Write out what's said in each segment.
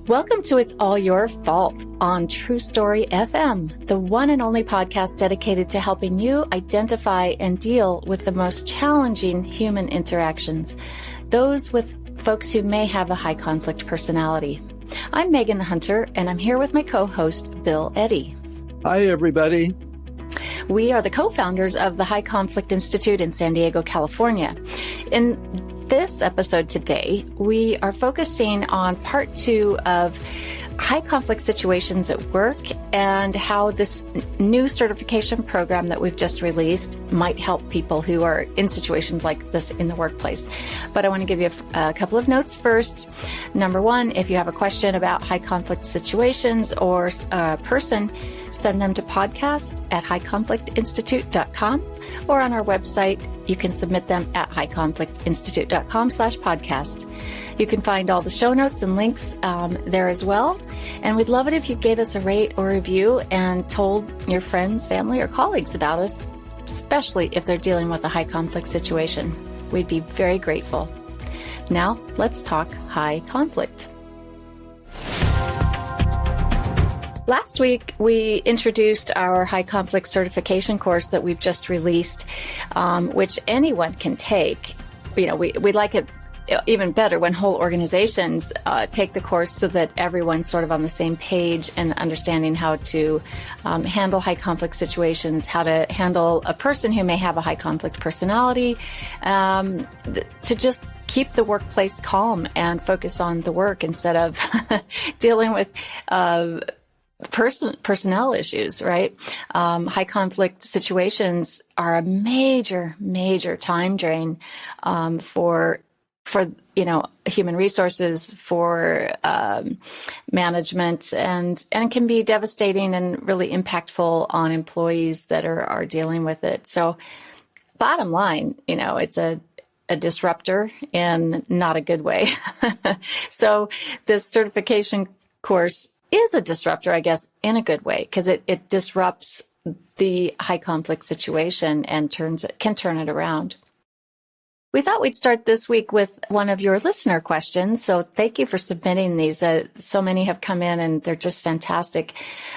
Welcome to It's All Your Fault on True Story FM, the one and only podcast dedicated to helping you identify and deal with the most challenging human interactions, those with folks who may have a high conflict personality. I'm Megan Hunter, and I'm here with my co-host, Bill Eddy. Hi, everybody. We are the co-founders of the High Conflict Institute in San Diego, California. In this episode today, we are focusing on part 2 of high conflict situations at work and how this new certification program that we've just released might help people who are in situations like this in the workplace. But I want to give you a couple of notes first. Number one, if you have a question about high conflict situations or a person, send them to podcast@highconflictinstitute.com, or on our website, you can submit them at highconflictinstitute.com/podcast. You can find all the show notes and links there as well. And we'd love it if you gave us a rate or review and told your friends, family, or colleagues about us, especially if they're dealing with a high conflict situation. We'd be very grateful. Now, let's talk high conflict. Last week, we introduced our high conflict certification course that we've just released, which anyone can take. You know, we like it even better when whole organizations take the course so that everyone's sort of on the same page and understanding how to handle high conflict situations, how to handle a person who may have a high conflict personality, to just keep the workplace calm and focus on the work instead of dealing with personnel issues, right? High conflict situations are a major time drain for human resources, for management, and can be devastating and really impactful on employees that are dealing with it. So, bottom line, it's a disruptor in not a good way. So, this certification course is a disruptor, I guess, in a good way, because it disrupts the high conflict situation and can turn it around. We thought we'd start this week with one of your listener questions. So thank you for submitting these. So many have come in and they're just fantastic.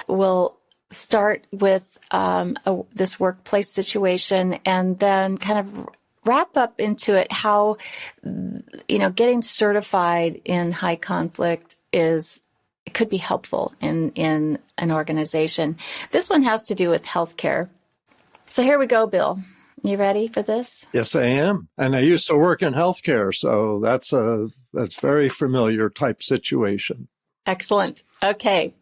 We'll start with this workplace situation and then kind of wrap up into it how, getting certified in high conflict could be helpful in an organization. This one has to do with healthcare. So here we go, Bill. You ready for this? Yes, I am. And I used to work in healthcare, so that's very familiar type situation. Excellent. Okay.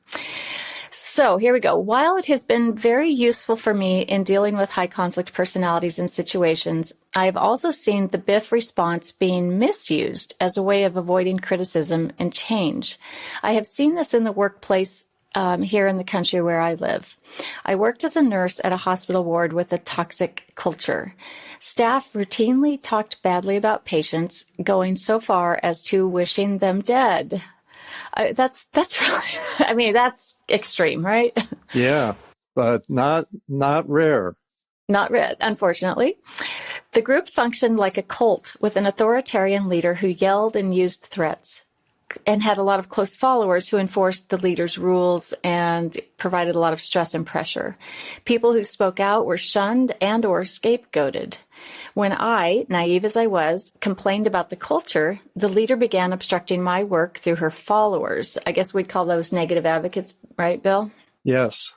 So here we go. While it has been very useful for me in dealing with high conflict personalities and situations, I have also seen the BIFF response being misused as a way of avoiding criticism and change. I have seen this in the workplace here in the country where I live. I worked as a nurse at a hospital ward with a toxic culture. Staff routinely talked badly about patients, going so far as to wishing them dead. That's really, that's extreme, right? Yeah, but not rare. Not rare, unfortunately. The group functioned like a cult with an authoritarian leader who yelled and used threats, and had a lot of close followers who enforced the leader's rules and provided a lot of stress and pressure. People who spoke out were shunned and or scapegoated. When I, naive as I was, complained about the culture, the leader began obstructing my work through her followers. I guess we'd call those negative advocates, right, Bill? Yes.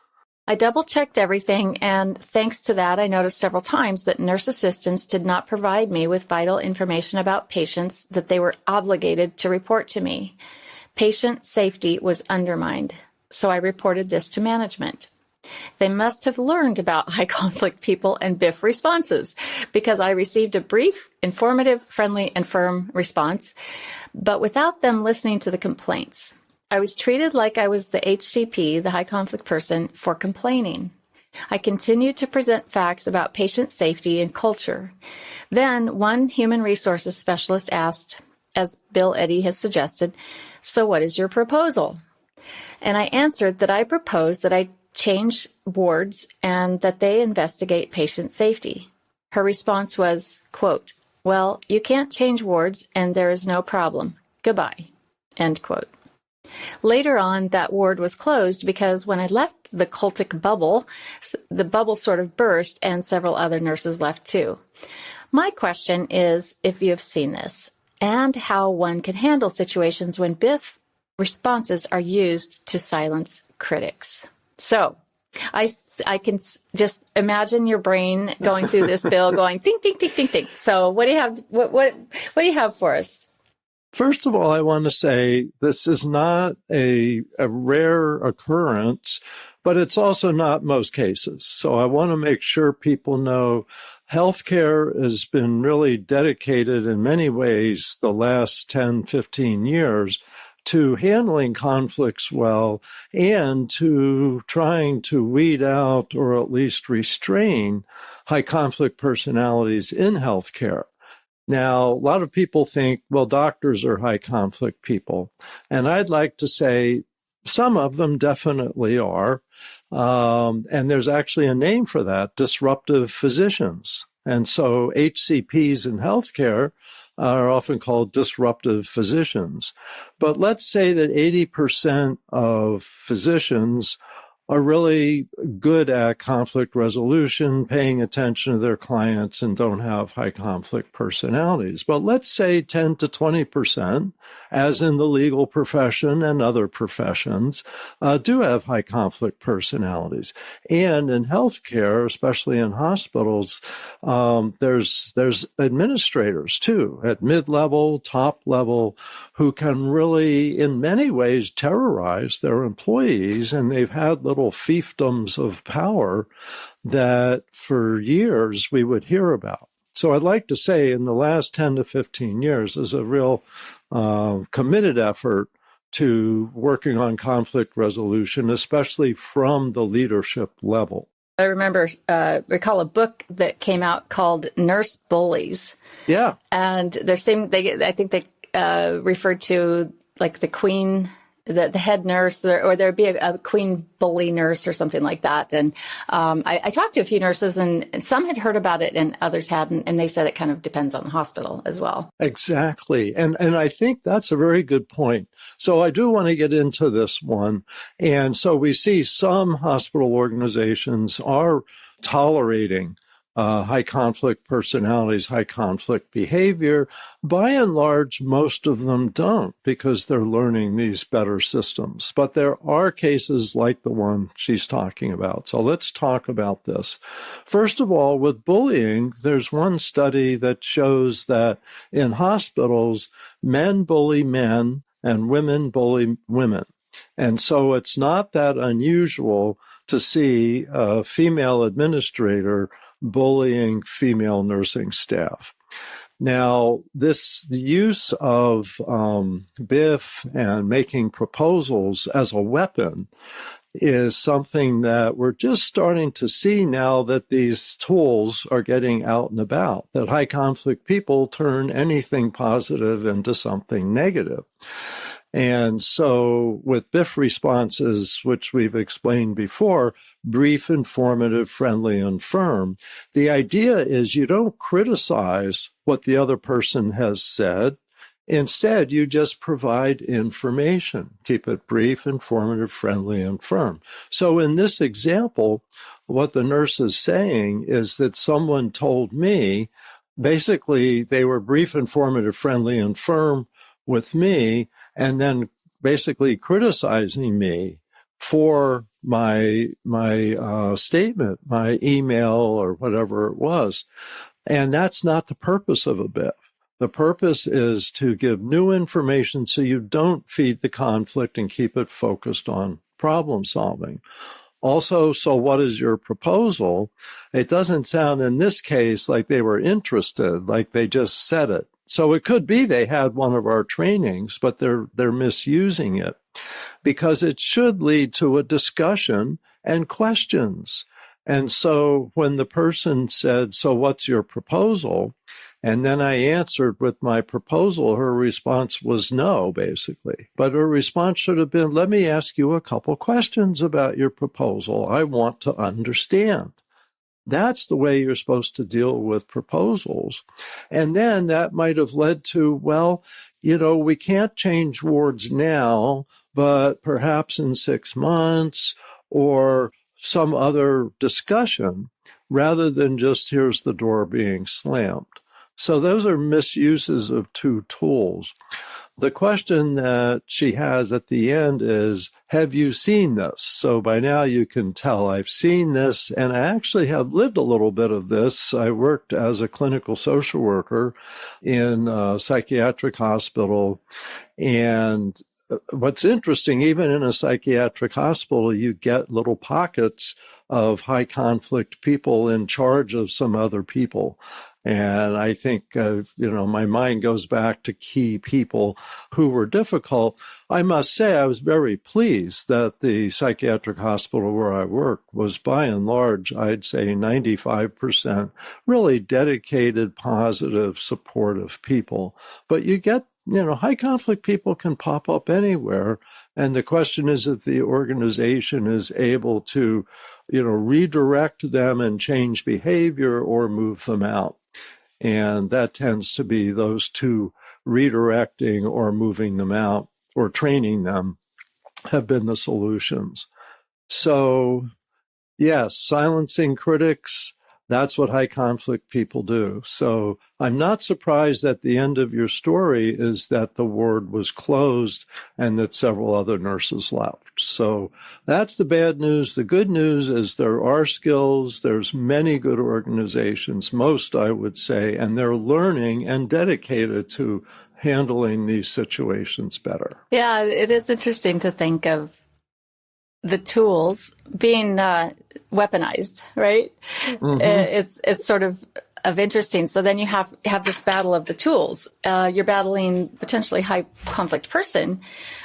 I double-checked everything, and thanks to that, I noticed several times that nurse assistants did not provide me with vital information about patients that they were obligated to report to me. Patient safety was undermined, so I reported this to management. They must have learned about high conflict people and BIFF responses, because I received a brief, informative, friendly, and firm response, but without them listening to the complaints. I was treated like I was the HCP, the high conflict person, for complaining. I continued to present facts about patient safety and culture. Then one human resources specialist asked, as Bill Eddy has suggested, "So what is your proposal?" And I answered that I proposed that I change wards and that they investigate patient safety. Her response was, quote, "Well, you can't change wards and there is no problem. Goodbye," end quote. Later on, that ward was closed because when I left the cultic bubble, the bubble sort of burst and several other nurses left too. My question is if you've seen this and how one can handle situations when BIFF responses are used to silence critics. So I can just imagine your brain going through this bill going, think, think, think, think, think. So what do you have? What do you have for us? First of all, I want to say this is not a rare occurrence, but it's also not most cases. So I want to make sure people know healthcare has been really dedicated in many ways the last 10, 15 years to handling conflicts well and to trying to weed out or at least restrain high conflict personalities in healthcare. Now, a lot of people think, well, doctors are high conflict people. And I'd like to say some of them definitely are. And there's actually a name for that, disruptive physicians. And so HCPs in healthcare are often called disruptive physicians. But let's say that 80% of physicians are really good at conflict resolution, paying attention to their clients, and don't have high conflict personalities. But let's say 10 to 20%, as in the legal profession and other professions, do have high conflict personalities. And in healthcare, especially in hospitals, there's administrators too, at mid-level, top level, who can really, in many ways, terrorize their employees, and they've had little fiefdoms of power that for years we would hear about. So I'd like to say in the last 10 to 15 years, there's a real committed effort to working on conflict resolution, especially from the leadership level. I recall a book that came out called Nurse Bullies. Yeah. And I think they referred to like the queen, the head nurse, or there'd be a queen bully nurse or something like that. And I talked to a few nurses, and some had heard about it and others hadn't. And they said it kind of depends on the hospital as well. Exactly. And I think that's a very good point. So I do want to get into this one. And so we see some hospital organizations are tolerating high conflict personalities, high conflict behavior. By and large, most of them don't because they're learning these better systems. But there are cases like the one she's talking about. So let's talk about this. First of all, with bullying, there's one study that shows that in hospitals, men bully men and women bully women. And so it's not that unusual to see a female administrator bullying female nursing staff. Now, this use of BIFF and making proposals as a weapon is something that we're just starting to see now that these tools are getting out and about, that high conflict people turn anything positive into something negative. And so with BIFF responses, which we've explained before, brief, informative, friendly, and firm, the idea is you don't criticize what the other person has said. Instead, you just provide information. Keep it brief, informative, friendly, and firm. So in this example, what the nurse is saying is that someone told me, basically, they were brief, informative, friendly, and firm with me, and then basically criticizing me for my statement, my email or whatever it was. And that's not the purpose of a BIFF. The purpose is to give new information so you don't feed the conflict and keep it focused on problem solving. Also, so what is your proposal? It doesn't sound in this case like they were interested, like they just said it. So it could be they had one of our trainings, but they're misusing it because it should lead to a discussion and questions. And so when the person said, so what's your proposal? And then I answered with my proposal, her response was no, basically. But her response should have been, let me ask you a couple questions about your proposal. I want to understand. That's the way you're supposed to deal with proposals. And then that might have led to, well, we can't change wards now, but perhaps in 6 months or some other discussion rather than just here's the door being slammed. So those are misuses of two tools. The question that she has at the end is, have you seen this? So by now you can tell I've seen this, and I actually have lived a little bit of this. I worked as a clinical social worker in a psychiatric hospital. And what's interesting, even in a psychiatric hospital, you get little pockets of high conflict people in charge of some other people. And I think, my mind goes back to key people who were difficult. I must say I was very pleased that the psychiatric hospital where I worked was by and large, I'd say 95% really dedicated, positive, supportive people. But you get, high conflict people can pop up anywhere. And the question is if the organization is able to, redirect them and change behavior or move them out. And that tends to be those two, redirecting or moving them out or training them, have been the solutions. So, yes, silencing critics, that's what high conflict people do. So I'm not surprised that the end of your story is that the ward was closed and that several other nurses left. So that's the bad news. The good news is there are skills. There's many good organizations, most I would say, and they're learning and dedicated to handling these situations better. Yeah, it is interesting to think of the tools being weaponized, right? Mm-hmm. It's sort of interesting. So then you have this battle of the tools. You're battling potentially high conflict person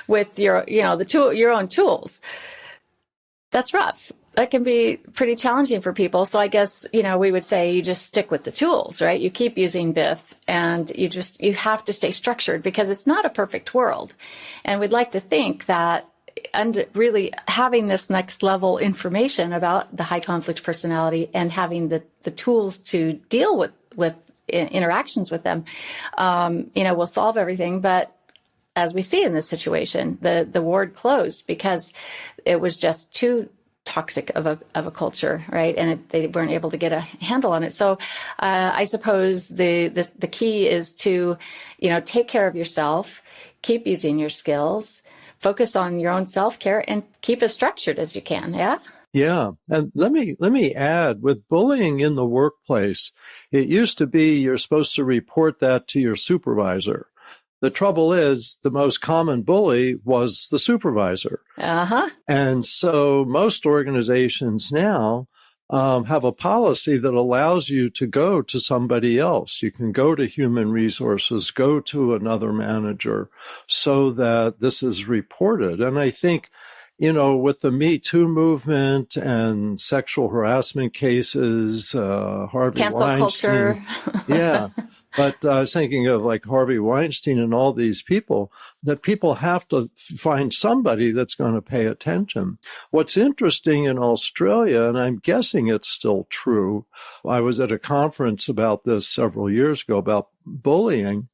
with your own tools. That's rough. That can be pretty challenging for people. So I guess, we would say you just stick with the tools, right? You keep using BIFF and you have to stay structured because it's not a perfect world. And we'd like to think that and really having this next level information about the high conflict personality and having the tools to deal with interactions with them, will solve everything. But as we see in this situation, the ward closed because it was just too toxic of a culture, right? And they weren't able to get a handle on it. So I suppose the key is to, take care of yourself, keep using your skills, focus on your own self-care, and keep as structured as you can. Yeah. Yeah. And let me add, with bullying in the workplace, it used to be you're supposed to report that to your supervisor. The trouble is the most common bully was the supervisor. Uh-huh. And so most organizations now have a policy that allows you to go to somebody else. You can go to human resources, go to another manager so that this is reported. And I think, with the Me Too movement and sexual harassment cases, Harvey Cancel Weinstein. Culture. Yeah. But I was thinking of like Harvey Weinstein and all these people, that people have to find somebody that's going to pay attention. What's interesting in Australia, and I'm guessing it's still true, I was at a conference about this several years ago about bullying,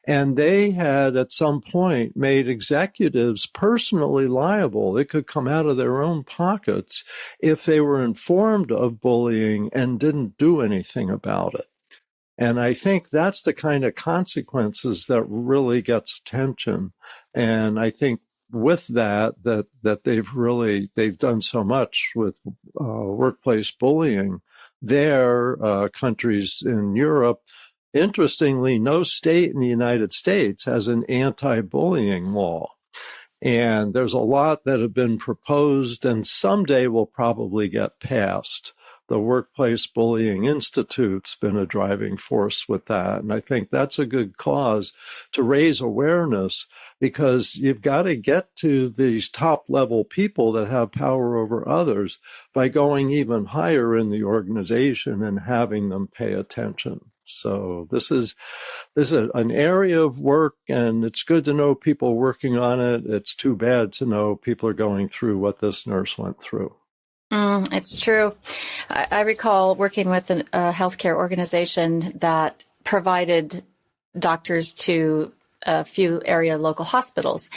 and they had at some point made executives personally liable. They could come out of their own pockets if they were informed of bullying and didn't do anything about it. And I think that's the kind of consequences that really gets attention. And I think with that they've done so much with workplace bullying. Their countries in Europe, interestingly, no state in the United States has an anti-bullying law. And there's a lot that have been proposed and someday will probably get passed. The Workplace Bullying Institute's been a driving force with that. And I think that's a good cause to raise awareness, because you've got to get to these top level people that have power over others by going even higher in the organization and having them pay attention. So this is an area of work, and it's good to know people working on it. It's too bad to know people are going through what this nurse went through. It's true. I recall working with a healthcare organization that provided doctors to a few area local hospitals.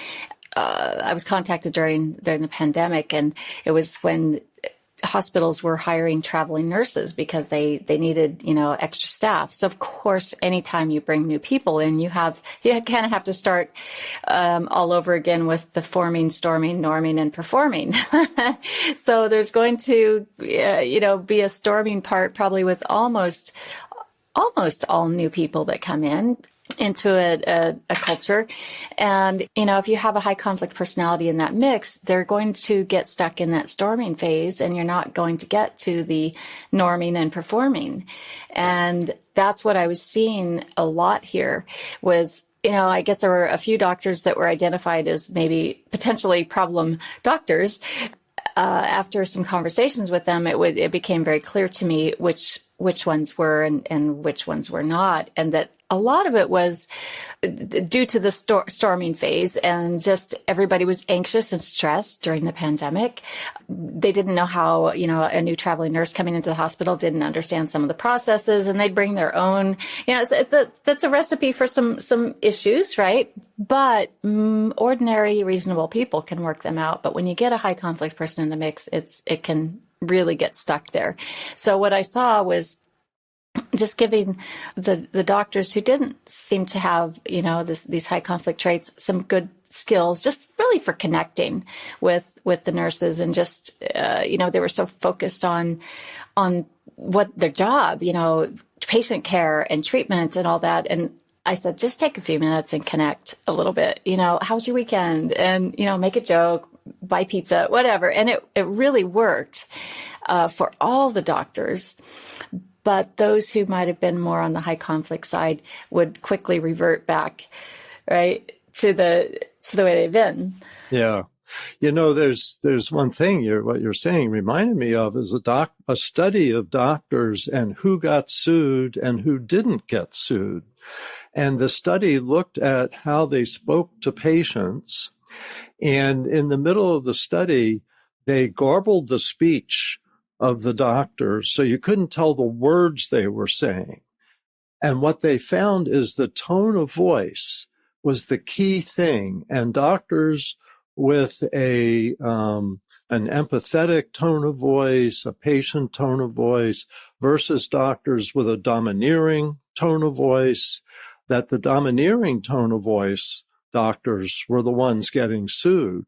I was contacted during the pandemic, and it was when hospitals were hiring traveling nurses because they needed, extra staff. So of course, anytime you bring new people in, you kind of have to start all over again with the forming, storming, norming, and performing. So there's going to, be a storming part probably with almost all new people that come into a culture. And, if you have a high conflict personality in that mix, they're going to get stuck in that storming phase, and you're not going to get to the norming and performing. And that's what I was seeing a lot here was, I guess there were a few doctors that were identified as maybe potentially problem doctors. After some conversations with them, it became very clear to me which ones were and which ones were not, and that a lot of it was due to the storming phase, and just everybody was anxious and stressed during the pandemic. They didn't know how, a new traveling nurse coming into the hospital didn't understand some of the processes, and they'd bring their own, that's a recipe for some issues, right? But ordinary, reasonable people can work them out. But when you get a high conflict person in the mix, it can really get stuck there. So what I saw was just giving the doctors who didn't seem to have, these high conflict traits, some good skills, just really for connecting with the nurses, and just, they were so focused on what their job, patient care and treatment and all that. And I said, just take a few minutes and connect a little bit, how's your weekend? And, make a joke, buy pizza, whatever. And it really worked for all the doctors. But those who might have been more on the high conflict side would quickly revert back, right, to the way they've been. Yeah. There's one thing what you're saying reminded me of is a study of doctors and who got sued and who didn't get sued. And the study looked at how they spoke to patients. And in the middle of the study, they garbled the speech of the doctors, so you couldn't tell the words they were saying. And what they found is the tone of voice was the key thing. And doctors with an empathetic tone of voice, a patient tone of voice, versus doctors with a domineering tone of voice, that the domineering tone of voice doctors were the ones getting sued.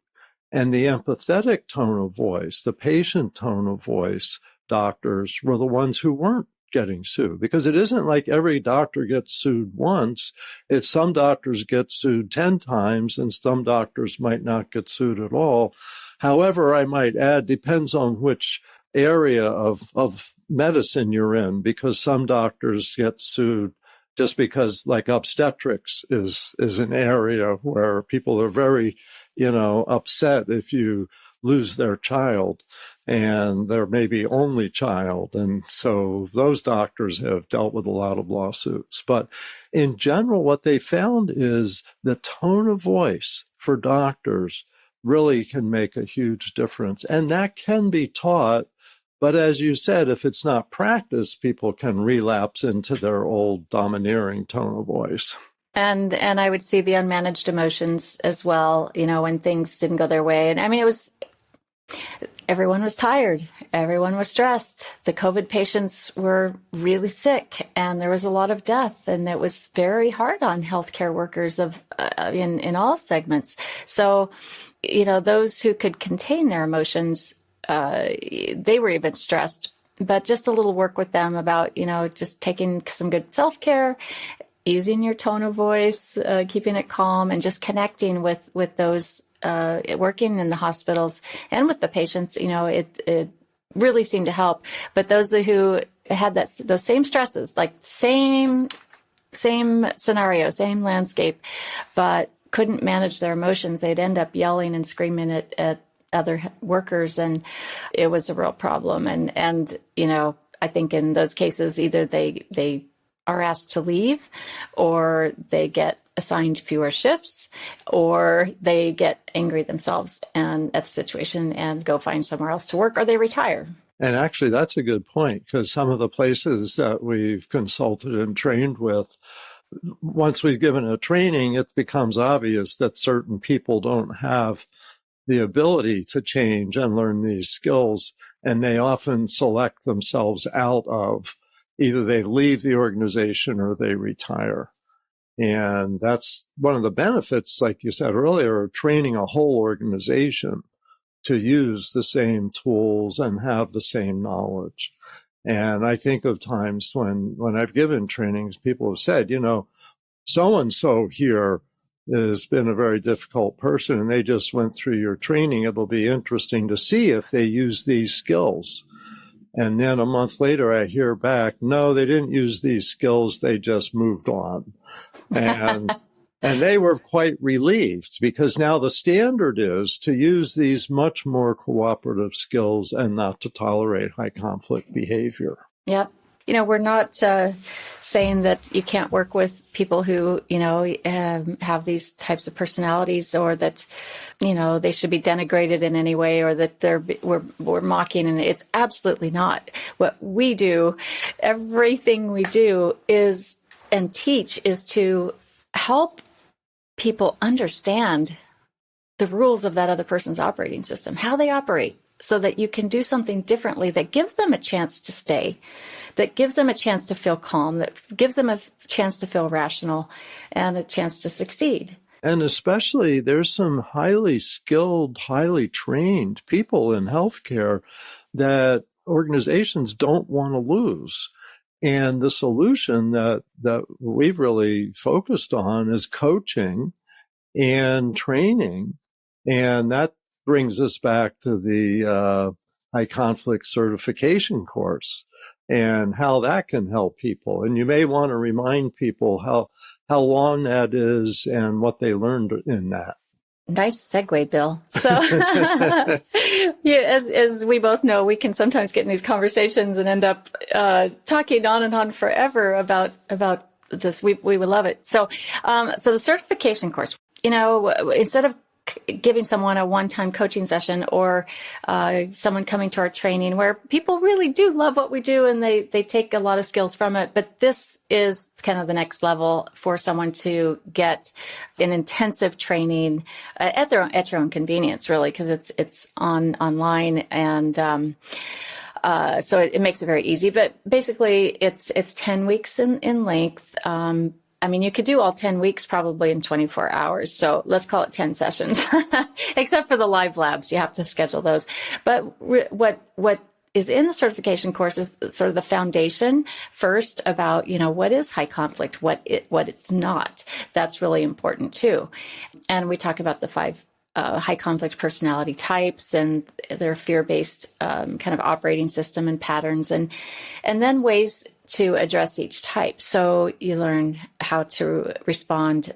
And the empathetic tone of voice, the patient tone of voice doctors were the ones who weren't getting sued, because it isn't like every doctor gets sued once. It's some doctors get sued 10 times and some doctors might not get sued at all. However, I might add, depends on which area of medicine you're in, because some doctors get sued just because, like, obstetrics is an area where people are very upset if you lose their child and their maybe only child. And so those doctors have dealt with a lot of lawsuits. But in general, what they found is the tone of voice for doctors really can make a huge difference. And that can be taught. But as you said, if it's not practiced, people can relapse into their old domineering tone of voice. And I would see the unmanaged emotions as well, when things didn't go their way. And I mean, everyone was tired. Everyone was stressed. The COVID patients were really sick, and there was a lot of death, and it was very hard on healthcare workers in all segments. So, those who could contain their emotions, they were even stressed, but just a little work with them about, just taking some good self-care, using your tone of voice, keeping it calm, and just connecting with those working in the hospitals and with the patients. It really seemed to help. But those who had those same stresses, like same scenario, same landscape, but couldn't manage their emotions, they'd end up yelling and screaming at other workers, and it was a real problem. And I think in those cases, either they are asked to leave, or they get assigned fewer shifts, or they get angry themselves and at the situation and go find somewhere else to work, or they retire. And actually, that's a good point, because some of the places that we've consulted and trained with, once we've given a training, it becomes obvious that certain people don't have the ability to change and learn these skills. And they often select themselves out of, either they leave the organization or they retire. And that's one of the benefits, like you said earlier, of training a whole organization to use the same tools and have the same knowledge. And I think of times when I've given trainings, people have said, so-and-so here has been a very difficult person and they just went through your training. It'll be interesting to see if they use these skills. And then a month later, I hear back, no, they didn't use these skills. They just moved on. And they were quite relieved, because now the standard is to use these much more cooperative skills and not to tolerate high conflict behavior. Yep. We're not saying that you can't work with people who, have these types of personalities, or that, they should be denigrated in any way, or that we're mocking. And it's absolutely not. What we do, everything we do is and teach is to help people understand the rules of that other person's operating system, how they operate, so that you can do something differently that gives them a chance to stay, that gives them a chance to feel calm, that gives them a chance to feel rational, and a chance to succeed. And especially, there's some highly skilled, highly trained people in healthcare that organizations don't want to lose. And the solution that we've really focused on is coaching and training. And that brings us back to the high conflict certification course and how that can help people. And you may want to remind people how long that is and what they learned in that. Nice segue, Bill. So, as we both know, we can sometimes get in these conversations and end up talking on and on forever about this. We would love it. So the certification course, instead of giving someone a one-time coaching session, or someone coming to our training, where people really do love what we do and they take a lot of skills from it. But this is kind of the next level for someone to get an intensive training at your own convenience, really, because it's online, and so it makes it very easy. But basically, it's 10 weeks in length. You could do all 10 weeks probably in 24 hours. So let's call it 10 sessions, except for the live labs. You have to schedule those. But what is in the certification course is sort of the foundation first about, what is high conflict, what it's not. That's really important too. And we talk about the 5 high conflict personality types and their fear-based kind of operating system and patterns, and then ways to address each type. So you learn how to respond.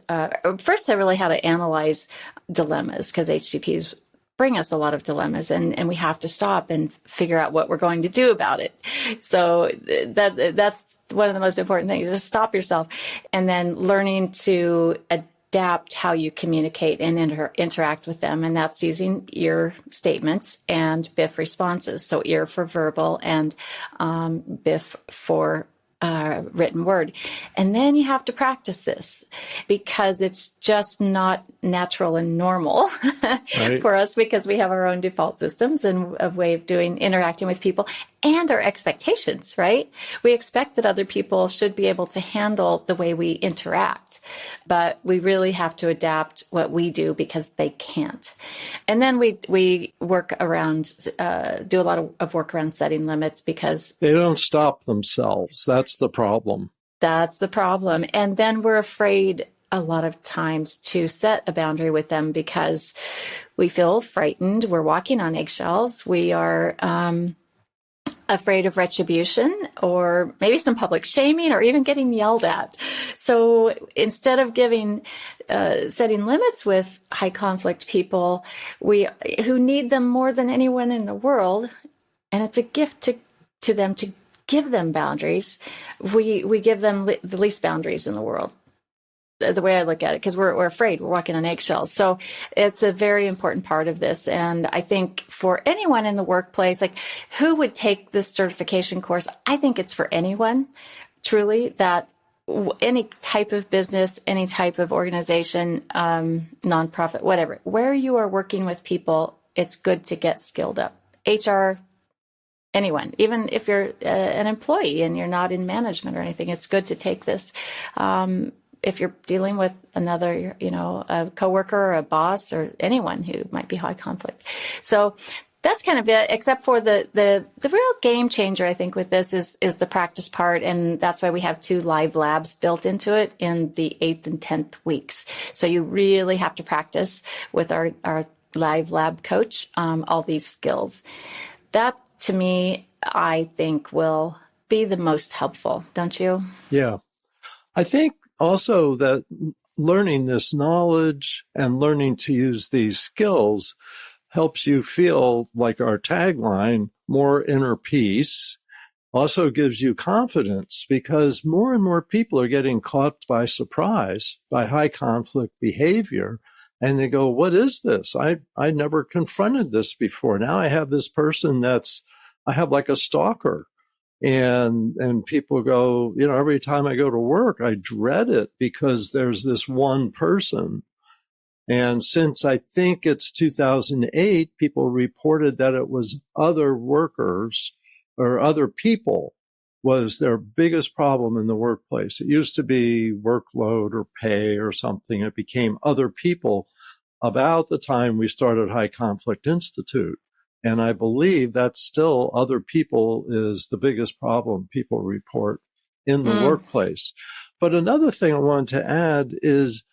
First, really how to analyze dilemmas, because HCPs bring us a lot of dilemmas, and we have to stop and figure out what we're going to do about it. So that's one of the most important things, is stop yourself, and then learning to adapt how you communicate and interact with them. And that's using ear statements and BIFF responses. So ear for verbal and BIFF for written word. And then you have to practice this, because it's just not natural and normal right. for us, because we have our own default systems and a way of interacting with people, and our expectations, right? We expect that other people should be able to handle the way we interact, but we really have to adapt what we do, because they can't. And then we work around, do a lot of work around setting limits, because they don't stop themselves. That's the problem. That's the problem. And then we're afraid a lot of times to set a boundary with them, because we feel frightened. We're walking on eggshells. We are afraid of retribution, or maybe some public shaming, or even getting yelled at. So instead of setting limits with high conflict people, who need them more than anyone in the world, and it's a gift to them to give them boundaries, we give them the least boundaries in the world. the way I look at it, because we're afraid, we're walking on eggshells. So it's a very important part of this. And I think for anyone in the workplace, like who would take this certification course, I think it's for anyone, truly, that any type of business, any type of organization, nonprofit, whatever, where you are working with people, it's good to get skilled up. HR, anyone, even if you're an employee and you're not in management or anything, it's good to take this. If you're dealing with another, a coworker or a boss or anyone who might be high conflict. So that's kind of it, except for the real game changer, I think, with this is the practice part. And that's why we have 2 live labs built into it in the 8th and 10th weeks. So you really have to practice with our live lab coach, all these skills. That, to me, I think will be the most helpful, don't you? Yeah. I think also that learning this knowledge and learning to use these skills helps you feel, like our tagline, more inner peace. Also gives you confidence, because more and more people are getting caught by surprise by high conflict behavior. And they go, what is this? I never confronted this before. Now I have this person I have like a stalker. And people go, every time I go to work, I dread it because there's this one person. And since I think it's 2008, people reported that it was other workers or other people was their biggest problem in the workplace. It used to be workload or pay or something. It became other people about the time we started High Conflict Institute. And I believe that still other people is the biggest problem people report in the workplace. But another thing I wanted to add is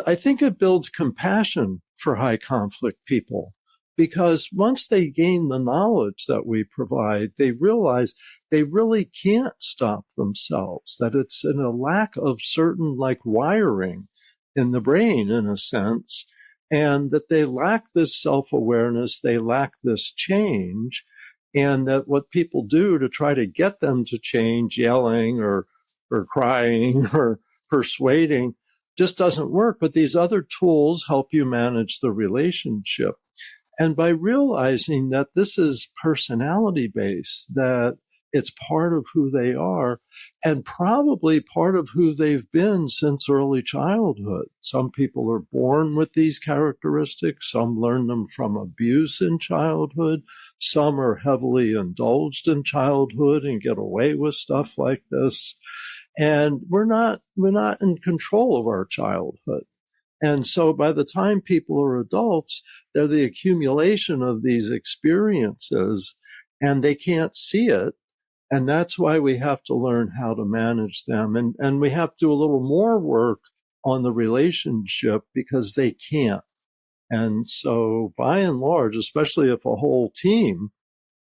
I think it builds compassion for high conflict people, because once they gain the knowledge that we provide, they realize they really can't stop themselves, that it's in a lack of certain wiring in the brain, in a sense, and that they lack this self-awareness, they lack this change, and that what people do to try to get them to change, yelling or crying or persuading, just doesn't work. But these other tools help you manage the relationship. And by realizing that this is personality based, that it's part of who they are and probably part of who they've been since early childhood. Some people are born with these characteristics. Some learn them from abuse in childhood. Some are heavily indulged in childhood and get away with stuff like this. And we're not in control of our childhood. And so by the time people are adults, they're the accumulation of these experiences and they can't see it. And that's why we have to learn how to manage them. And we have to do a little more work on the relationship because they can't. And so by and large, especially if a whole team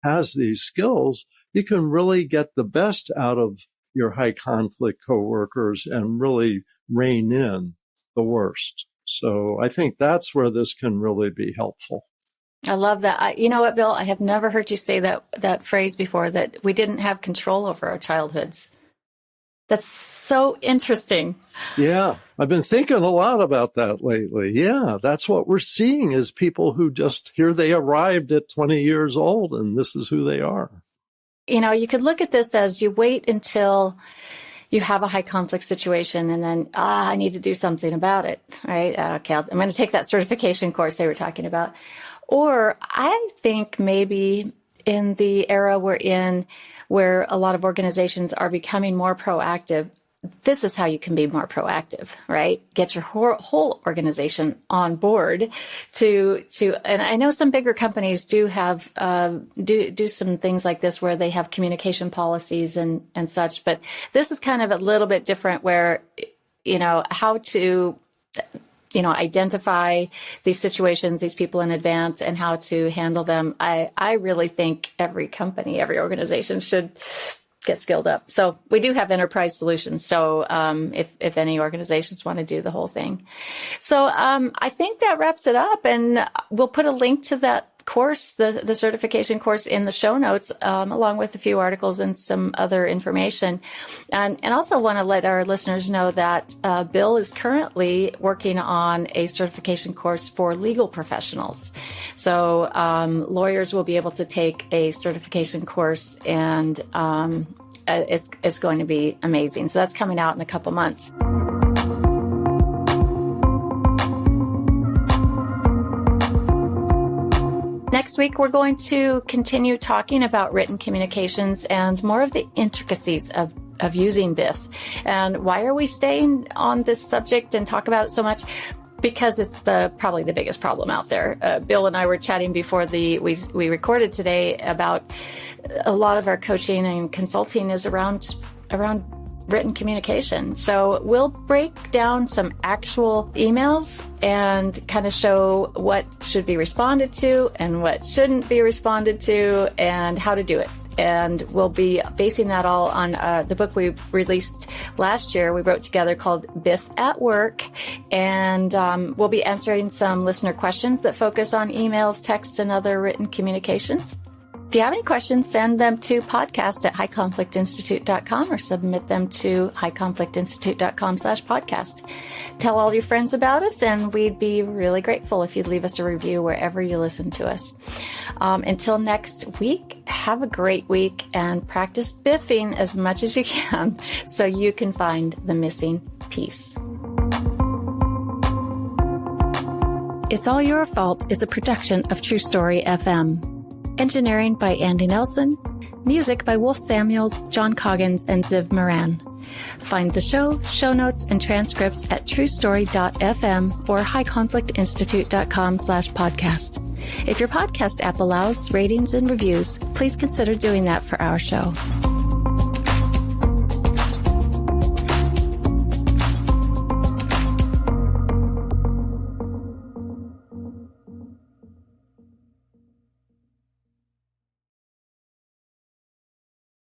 has these skills, you can really get the best out of your high conflict coworkers and really rein in the worst. So I think that's where this can really be helpful. I love that. You know what, Bill? I have never heard you say that phrase before, that we didn't have control over our childhoods. That's so interesting. Yeah, I've been thinking a lot about that lately. Yeah, that's what we're seeing is people who they arrived at 20 years old and this is who they are. You could look at this as you wait until you have a high conflict situation and then, I need to do something about it, right? Okay, I'm going to take that certification course they were talking about. Or I think maybe in the era we're in, where a lot of organizations are becoming more proactive, this is how you can be more proactive, right? Get your whole organization on board to, and I know some bigger companies do have, do some things like this where they have communication policies and such, but this is kind of a little bit different where, how to, identify these situations, these people in advance and how to handle them. I really think every company, every organization should get skilled up. So we do have enterprise solutions. So if any organizations want to do the whole thing. So I think that wraps it up, and we'll put a link to that course, the certification course in the show notes, along with a few articles and some other information. And also want to let our listeners know that Bill is currently working on a certification course for legal professionals. So lawyers will be able to take a certification course, and it's going to be amazing. So that's coming out in a couple months. Next week, we're going to continue talking about written communications and more of the intricacies of using BIFF. And why are we staying on this subject and talk about it so much? Because it's probably the biggest problem out there. Bill and I were chatting before we recorded today about a lot of our coaching and consulting is around written communication. So we'll break down some actual emails and kind of show what should be responded to and what shouldn't be responded to and how to do it. And we'll be basing that all on the book we released last year. We wrote together called BIFF at Work. And we'll be answering some listener questions that focus on emails, texts, and other written communications. If you have any questions, send them to podcast@highconflictinstitute.com or submit them to highconflictinstitute.com/podcast. Tell all your friends about us, and we'd be really grateful if you'd leave us a review wherever you listen to us. Until next week, have a great week and practice biffing as much as you can so you can find the missing piece. It's All Your Fault is a production of True Story FM. Engineering by Andy Nelson. Music by Wolf Samuels, John Coggins, and Ziv Moran. Find the show notes, and transcripts at truestory.fm or highconflictinstitute.com/podcast. If your podcast app allows ratings and reviews, please consider doing that for our show.